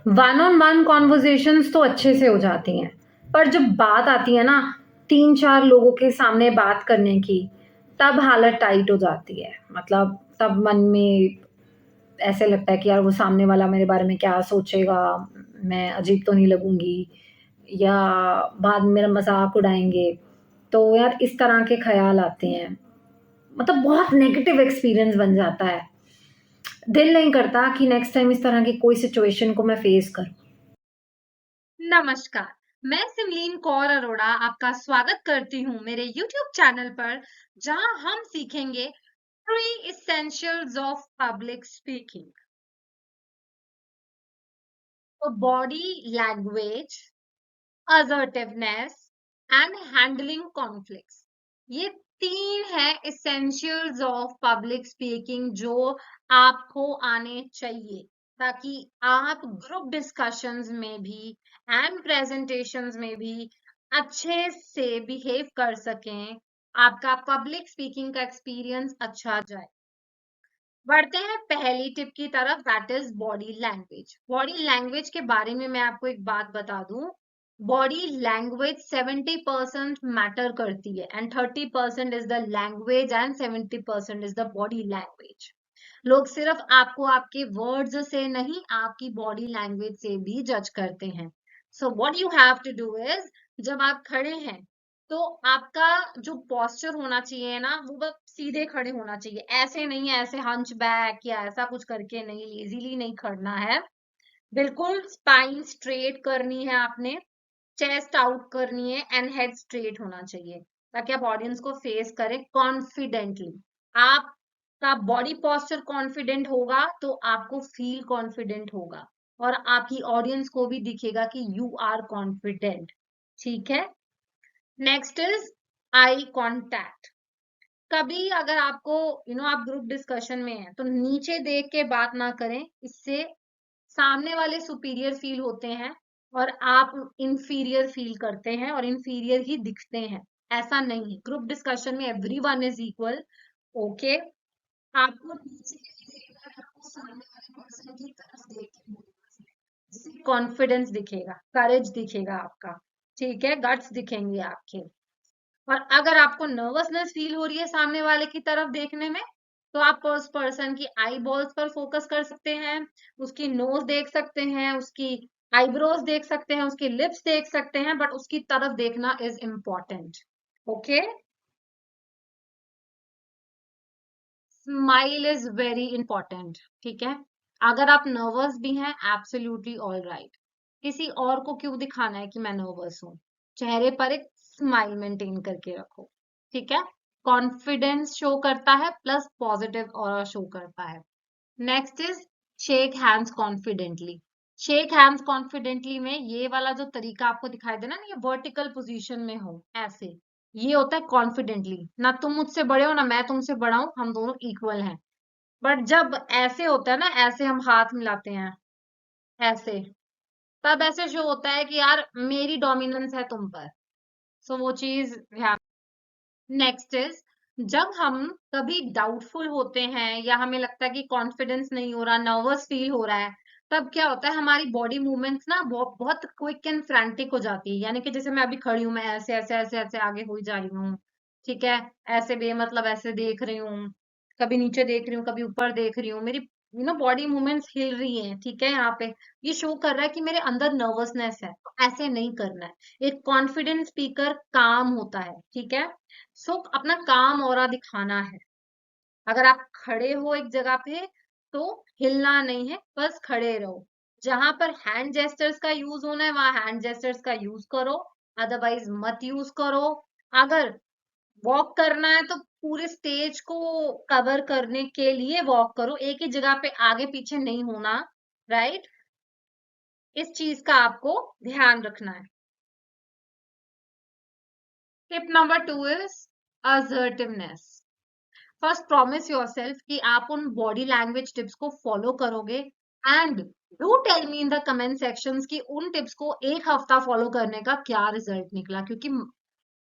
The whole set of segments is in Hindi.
वन ऑन वन कॉन्वर्जेशंस तो अच्छे से हो जाती हैं, पर जब बात आती है ना 3-4 लोगों के सामने बात करने की, तब हालत टाइट हो जाती है। मतलब तब मन में ऐसे लगता है कि यार वो सामने वाला मेरे बारे में क्या सोचेगा? मैं अजीब तो नहीं लगूँगी या बाद में मेरा मज़ाक उड़ाएँगे। तो यार इस तरह के ख़्याल आते हैं। मतलब बहुत नेगेटिव एक्सपीरियंस बन जाता है। दिल नहीं करता कि नेक्स्ट टाइम इस तरह की कोई सिचुएशन को मैं फेस करूँ। नमस्कार, मैं सिमलीन कौर अरोड़ा आपका स्वागत करती हूँ मेरे YouTube चैनल पर, जहाँ हम सीखेंगे 3 essentials of public speaking. तो body language, assertiveness and handling conflicts. ये 3 है essentials of public speaking जो आपको आने चाहिए ताकि आप ग्रुप डिस्कशंस में भी एंड प्रेजेंटेशंस में भी अच्छे से बिहेव कर सकें, आपका पब्लिक स्पीकिंग का एक्सपीरियंस अच्छा जाए। बढ़ते हैं पहली टिप की तरफ, that is body language. Body language के बारे में मैं आपको एक बात बता दूं, बॉडी लैंग्वेज 70% मैटर करती है and 30% is the language and 70% is the body language. लोग सिर्फ आपको आपके वर्ड्स से नहीं, आपकी बॉडी लैंग्वेज से भी जज करते हैं। So what you have to do is, जब आप खड़े हैं तो आपका जो पोस्चर होना चाहिए ना, वो बस सीधे खड़े होना चाहिए। ऐसे नहीं है, ऐसे हंच बैक या ऐसा कुछ करके नहीं, लेजीली नहीं खड़ना है। बिल्कुल स्पाइन स्ट्रेट करनी है आपने, चेस्ट आउट करनी है एंड हेड स्ट्रेट होना चाहिए ताकि आप ऑडियंस को फेस करें कॉन्फिडेंटली। आपका बॉडी पोस्चर कॉन्फिडेंट होगा तो आपको फील कॉन्फिडेंट होगा और आपकी ऑडियंस को भी दिखेगा कि यू आर कॉन्फिडेंट। ठीक है। Next is eye contact. कभी अगर आपको आप ग्रुप डिस्कशन में हैं तो नीचे देख के बात ना करें, इससे सामने वाले सुपीरियर फील होते हैं और आप इंफीरियर फील करते हैं और इंफीरियर ही दिखते हैं। ऐसा नहीं है, ग्रुप डिस्कशन में एवरीवन इज इक्वल। ओके, आपको नीचे देखकर आपको सामने वाले पर्सन की तरफ देख के बोलना है, जिससे कॉन्फिडेंस दिखेगा, करेज दिखेगा आपका। ठीक है, गट्स दिखेंगे आपके। और अगर आपको नर्वसनेस फील हो रही है सामने वाले की तरफ देखने में, तो आप उस पर्सन की आई बॉल्स पर फोकस कर सकते हैं, उसकी नोज देख सकते हैं, उसकी आईब्रोज देख सकते हैं, उसकी लिप्स देख सकते हैं, बट उसकी तरफ देखना is important. Okay, smile is very important. ठीक है, अगर आप नर्वस भी हैं, एब्सोल्युटली ऑल राइट। किसी और को क्यों दिखाना है कि मैं नर्वस हूँ? चेहरे पर एक स्माइल मेंटेन करके रखो। ठीक है, कॉन्फिडेंस शो करता है प्लस पॉजिटिव ऑरा शो करता है। Next is shake hands confidently. Shake hands confidently में ये वाला जो तरीका आपको दिखाई देना ना, ये वर्टिकल पोजीशन में हो ऐसे, ये होता है कॉन्फिडेंटली। ना तुम मुझसे बड़े हो ना मैं तुमसे बड़ा हूं, हम दोनों इक्वल हैं। बट जब ऐसे होता है ना, ऐसे हम हाथ मिलाते हैं ऐसे, तब ऐसे शो होता है कि यार मेरी डोमिनेंस है तुम पर। सो वो चीज ध्यान। नेक्स्ट इज, जब हम कभी डाउटफुल होते हैं या हमें लगता है कि कॉन्फिडेंस नहीं हो रहा, नर्वस फील हो रहा है, तब क्या होता है, हमारी बॉडी मूवमेंट्स ना बहुत बहुत क्विक एंड फ्रैंटिक हो जाती है। यानी कि जैसे मैं अभी खड़ी हूँ, मैं ऐसे ऐसे ऐसे ऐसे आगे हुई जा रही हूँ। ठीक है, ऐसे बेमतलब ऐसे देख रही हूँ, कभी नीचे देख रही हूँ, कभी ऊपर देख रही हूँ, मेरी बॉडी मूवमेंट्स हिल रही हैं। ठीक है, यहाँ पे ये शो कर रहा है कि मेरे अंदर नर्वसनेस है। तो ऐसे नहीं करना है, एक कॉन्फिडेंट स्पीकर काम होता है। ठीक है, सो अपना काम और दिखाना है। अगर आप खड़े हो एक जगह पे तो हिलना नहीं है, बस खड़े रहो। जहां पर हैंड जेस्टर्स का यूज होना है वहां हैंड जेस्टर्स का यूज करो, अदरवाइज मत यूज करो। अगर वॉक करना है तो पूरे स्टेज को कवर करने के लिए वॉक करो, एक ही जगह पे आगे पीछे नहीं होना। राइट, इस चीज का आपको ध्यान रखना है। Tip number 2 is assertiveness. First promise yourself कि आप उन बॉडी लैंग्वेज टिप्स को फॉलो करोगे and do tell me in the comment sections कि उन टिप्स को एक हफ्ता फॉलो करने का क्या रिजल्ट निकला, क्योंकि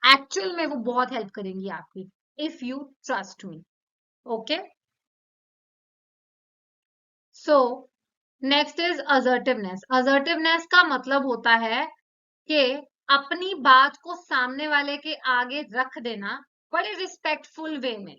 एक्चुअल में वो बहुत हेल्प करेंगी आपकी, if you trust me. Okay, so next is assertiveness. Assertiveness का मतलब होता है कि अपनी बात को सामने वाले के आगे रख देना बड़े रिस्पेक्टफुल वे में।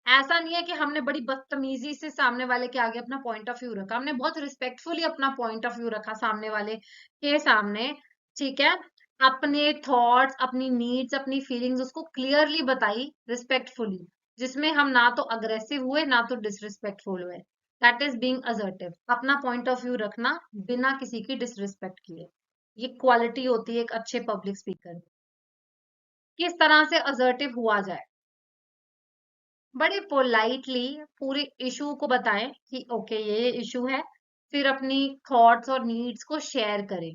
ऐसा नहीं है कि हमने बड़ी बदतमीजी से सामने वाले के आगे अपना पॉइंट ऑफ व्यू रखा, हमने बहुत रिस्पेक्टफुली अपना पॉइंट ऑफ व्यू रखा सामने वाले के सामने, ठीक है। अपने थॉट्स, अपनी नीड्स, अपनी फीलिंग्स उसको क्लियरली बताई रिस्पेक्टफुली, जिसमें हम ना तो अग्रेसिव हुए ना तो डिसरिस्पेक्टफुल हुए। That is being assertive. अपना पॉइंट ऑफ व्यू रखना बिना किसी की डिसरिस्पेक्ट किए, ये क्वालिटी होती है एक अच्छे पब्लिक स्पीकर में। किस तरह से असर्टिव हुआ जाए? बड़े पोलाइटली पूरे इशू को बताएं कि ओके ये इशू है, फिर अपनी थॉट्स और नीड्स को शेयर करें।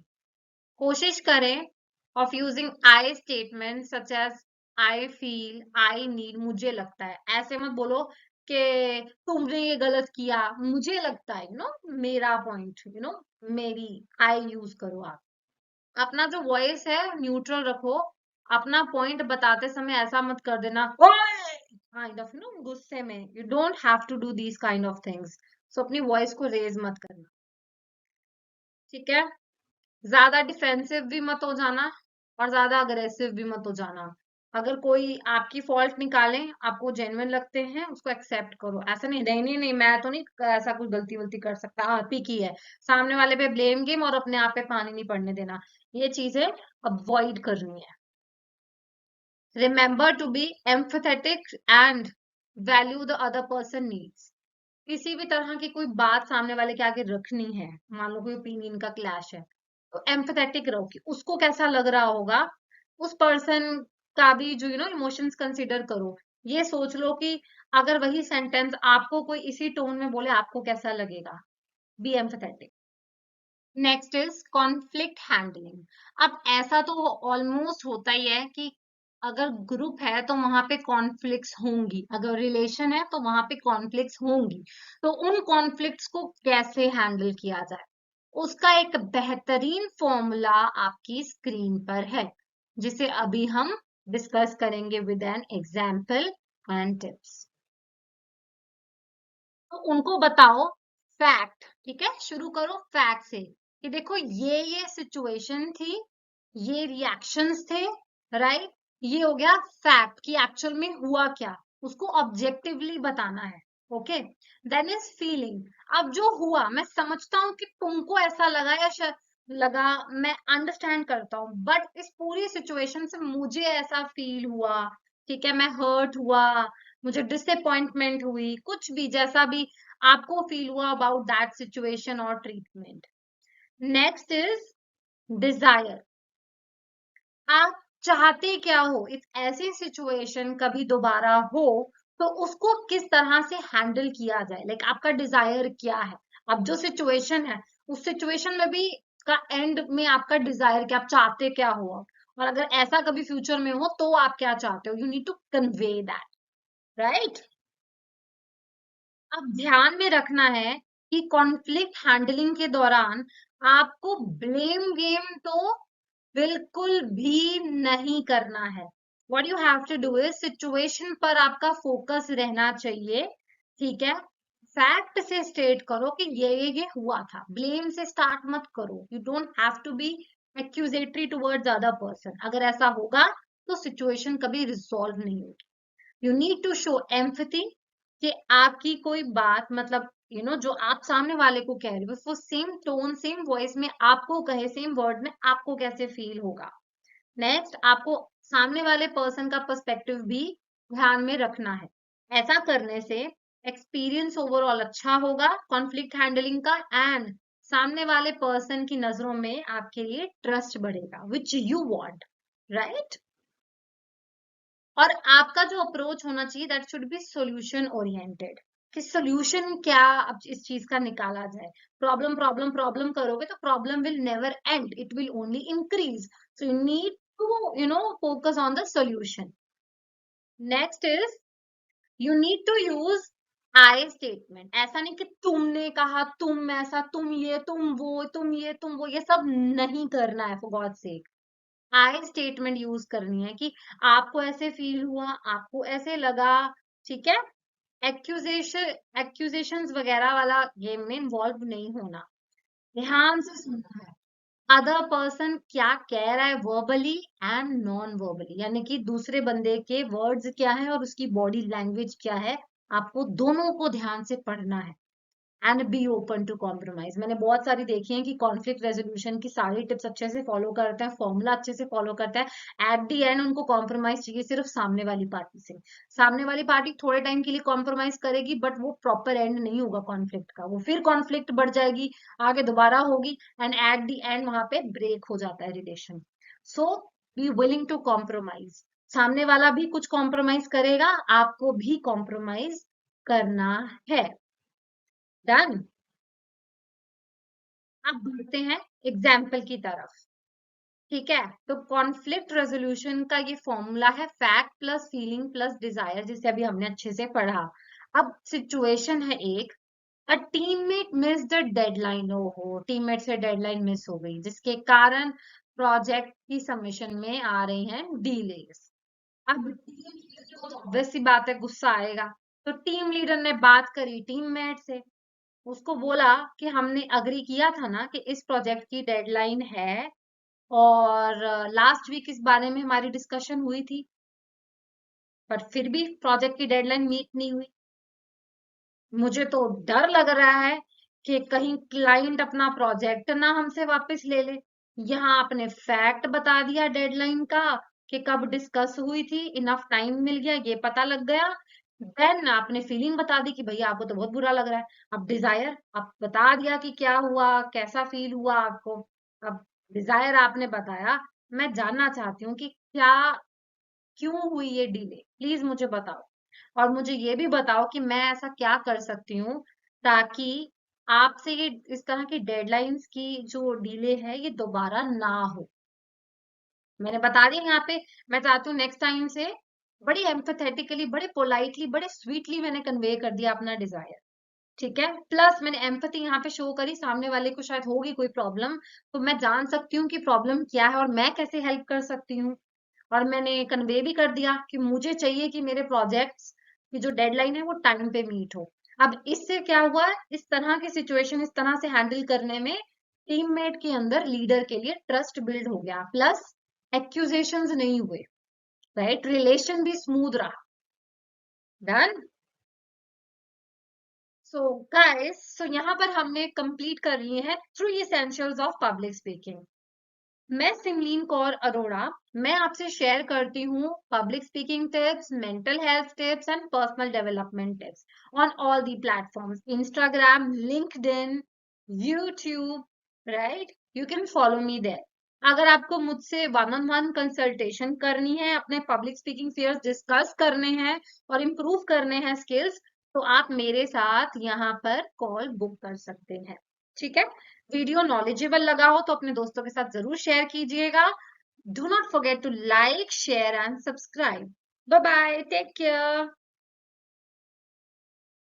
कोशिश करें of using I statement such as I feel, I need, मुझे लगता है। ऐसे मत बोलो कि तुमने ये गलत किया, मुझे लगता है, मेरा पॉइंट, मेरी। आई यूज करो आप। अपना जो वॉइस है न्यूट्रल रखो। अपना पॉइंट बताते समय ऐसा मत कर देना काइंड ऑफ, गुस्से में। You don't have to do these kind of things. So अपनी वॉइस को रेज मत करना, ठीक है। ज्यादा डिफेंसिव भी मत हो जाना और ज्यादा अग्रेसिव भी मत हो जाना। अगर कोई आपकी फॉल्ट निकाले, आपको जेन्युइन लगते हैं, उसको एक्सेप्ट करो। ऐसा नहीं, नहीं नहीं नहीं, मैं तो नहीं ऐसा कुछ गलती वलती कर सकता, आप ही की है। सामने वाले पे ब्लेम गेम और अपने आप पे पानी नहीं पड़ने देना, ये चीजें अवॉइड करनी है। Remember to be empathetic and value the other person needs. किसी भी तरह की कोई बात सामने वाले के आगे रखनी है, मान लो कोई ओपिनियन का क्लैश है, तो एम्पथेटिक रहो कि उसको कैसा लग रहा होगा, उस पर्सन का भी जो इमोशंस कंसिडर करो। ये सोच लो कि अगर वही सेंटेंस आपको कोई इसी टोन में बोले, आपको कैसा लगेगा। B empathetic. Next is conflict handling. अब ऐसा तो ऑलमोस्ट होता ही है कि अगर ग्रुप है तो वहां पे कॉन्फ्लिक्ट्स होंगी, अगर रिलेशन है तो वहां पे कॉन्फ्लिक्ट्स होंगी। तो उन कॉन्फ्लिक्ट्स को कैसे हैंडल किया जाए, उसका एक बेहतरीन फॉर्मूला आपकी स्क्रीन पर है, जिसे अभी हम डिस्कस करेंगे with an example and tips. तो उनको बताओ फैक्ट, ठीक है। शुरू करो फैक्ट से कि देखो ये सिचुएशन थी, ये रिएक्शंस थे, राइट। ये हो गया फैक्ट कि एक्चुअल में हुआ क्या, उसको ऑब्जेक्टिवली बताना है। ओके। Then is feeling. अब जो हुआ, मैं समझता हूँ कि तुमको ऐसा लगा या लगा, मैं अंडरस्टैंड करता हूँ, बट इस पूरी सिचुएशन से मुझे ऐसा फील हुआ, ठीक है, मैं हर्ट हुआ, मुझे डिसअपॉइंटमेंट हुई, कुछ भी जैसा भी आपको फील हुआ अबाउट दैट सिचुएशन और ट्रीटमेंट। Next is desire. आप चाहते क्या हो, इस ऐसी सिचुएशन कभी दोबारा हो तो उसको किस तरह से हैंडल किया जाए, लाइक आपका डिजायर क्या है। अब जो सिचुएशन है, उस सिचुएशन में भी का एंड में आपका डिजायर क्या, आप चाहते क्या हो, और अगर ऐसा कभी फ्यूचर में हो तो आप क्या चाहते हो, you need to convey that, right. अब ध्यान में रखना है कि कॉन्फ्लिक्ट हैंडलिंग के दौरान आपको ब्लेम गेम तो बिल्कुल भी नहीं करना है। What you have to do is situation पर आपका फोकस रहना चाहिए, ठीक है। फैक्ट से स्टेट करो कि ये हुआ था, ब्लेम से स्टार्ट मत करो। You don't have to be accusatory towards other person. अगर ऐसा होगा तो सिचुएशन कभी रिजॉल्व नहीं होगी। You need to show empathy कि आपकी कोई बात, मतलब जो आप सामने वाले को कह रहे हो वो सेम टोन सेम वॉइस में आपको कहे, सेम वर्ड में आपको कैसे फील होगा। नेक्स्ट, आपको सामने वाले पर्सन का पर्सपेक्टिव भी ध्यान में रखना है। ऐसा करने से एक्सपीरियंस ओवरऑल अच्छा होगा कॉन्फ्लिक्ट हैंडलिंग का, एंड सामने वाले पर्सन की नजरों में आपके लिए ट्रस्ट बढ़ेगा, विच यू वांट, राइट। और आपका जो अप्रोच होना चाहिए that should be solution oriented, कि सॉल्यूशन क्या अब इस चीज का निकाला जाए। प्रॉब्लम प्रॉब्लम प्रॉब्लम करोगे तो problem will never end, it will only increase. So you need to focus on the solution. Next is you need to use I statement. ऐसा नहीं कि तुमने कहा, तुम ऐसा, तुम ये, तुम वो, तुम ये, तुम वो, ये सब नहीं करना है for God sake. I statement use करनी है कि आपको ऐसे फील हुआ, आपको ऐसे लगा, ठीक है। एक्यूजेशंस वगैरह वाला गेम में इन्वॉल्व नहीं होना। ध्यान से सुनना है अदर पर्सन क्या कह रहा है वर्बली एंड नॉन वर्बली, यानी कि दूसरे बंदे के वर्ड्स क्या है और उसकी बॉडी लैंग्वेज क्या है, आपको दोनों को ध्यान से पढ़ना है। And be open to compromise. मैंने बहुत सारी देखी है कि कॉन्फ्लिक्ट रेजोल्यूशन की सारी टिप्स अच्छे से फॉलो करता है, फॉर्मूला अच्छे से फॉलो करता है, एट दी एंड उनको कॉम्प्रोमाइज चाहिए सिर्फ सामने वाली पार्टी से। सामने वाली पार्टी थोड़े टाइम के लिए कॉम्प्रोमाइज करेगी, बट वो प्रॉपर एंड नहीं होगा कॉन्फ्लिक्ट का, वो फिर कॉन्फ्लिक्ट बढ़ जाएगी, आगे दोबारा होगी, एंड एट दी एंड वहां पे ब्रेक हो जाता है relation. So be willing to compromise. सामने वाला भी कुछ कॉम्प्रोमाइज करेगा, आपको भी कॉम्प्रोमाइज करना है। डन। अब बढ़ते हैं एग्जाम्पल की तरफ। ठीक है, तो कॉन्फ्लिक्ट रेजोल्यूशन का ये फॉर्मूला है fact plus feeling plus Dzire, जिसे अभी हमने अच्छे से पढ़ा। अब सिचुएशन है एक, अ टीममेट मिस द डेडलाइन। ओहो, टीममेट से डेडलाइन मिस हो गई, जिसके कारण प्रोजेक्ट की सबमिशन में आ रही हैं डिलेस। अब वैसी बात है, गुस्सा आएगा। तो टीम लीडर ने बात करी टीममेट से, उसको बोला कि हमने अग्री किया था ना कि इस प्रोजेक्ट की डेडलाइन है, और लास्ट वीक इस बारे में हमारी डिस्कशन हुई थी, पर फिर भी प्रोजेक्ट की डेडलाइन मीट नहीं हुई। मुझे तो डर लग रहा है कि कहीं क्लाइंट अपना प्रोजेक्ट ना हमसे वापस ले ले। यहाँ आपने फैक्ट बता दिया डेडलाइन का कि कब डिस्कस हुई थी, इनफ टाइम मिल गया, ये पता लग गया। देन आपने फीलिंग बता दी कि भैया आपको तो बहुत बुरा लग रहा है। अब डिजायर, आप बता दिया कि क्या हुआ, कैसा फील हुआ आपको। अब डिजायर आपने बताया, मैं जानना चाहती हूँ कि क्या, क्यों हुई ये डिले, प्लीज मुझे बताओ। और मुझे ये भी बताओ कि मैं ऐसा क्या कर सकती हूँ ताकि आपसे ये इस तरह की डेडलाइंस की जो डिले है ये दोबारा ना हो। मैंने बता दिया यहाँ पे, मैं चाहती हूँ नेक्स्ट टाइम से बड़ी एम्पथेटिकली, बड़े पोलाइटली, बड़े स्वीटली मैंने कन्वे कर दिया अपना डिजायर। ठीक है, प्लस मैंने एम्पैथी यहाँ पे शो करी, सामने वाले को शायद होगी कोई प्रॉब्लम, तो मैं जान सकती हूँ कि प्रॉब्लम क्या है और मैं कैसे हेल्प कर सकती हूँ। और मैंने कन्वे भी कर दिया कि मुझे चाहिए कि मेरे प्रोजेक्ट्स की जो डेडलाइन है वो टाइम पे मीट हो। अब इससे क्या हुआ, इस तरह की सिचुएशन इस तरह से हैंडल करने में टीममेट के अंदर लीडर के लिए ट्रस्ट बिल्ड हो गया, प्लस एक्यूजेशंस नहीं हुए, राइट, रिलेशन भी स्मूथ रहा। डन। सो गाइस, सो यहाँ पर हमने कंप्लीट कर लिए हैं 3 एसेंशियल्स ऑफ पब्लिक स्पीकिंग। मैं सिमलीन कौर अरोड़ा, मैं आपसे शेयर करती हूँ public speaking tips, mental health tips and personal development tips on all the platforms, Instagram, LinkedIn, YouTube, right, you can follow me there. अगर आपको मुझसे वन ऑन वन कंसल्टेशन करनी है, अपने पब्लिक स्पीकिंग फियर्स डिस्कस करने हैं और इम्प्रूव करने हैं स्किल्स, तो आप मेरे साथ यहाँ पर कॉल बुक कर सकते हैं। ठीक है, वीडियो नॉलेजेबल लगा हो तो अपने दोस्तों के साथ जरूर शेयर कीजिएगा। Do not forget to like, share and subscribe. Bye bye, take care.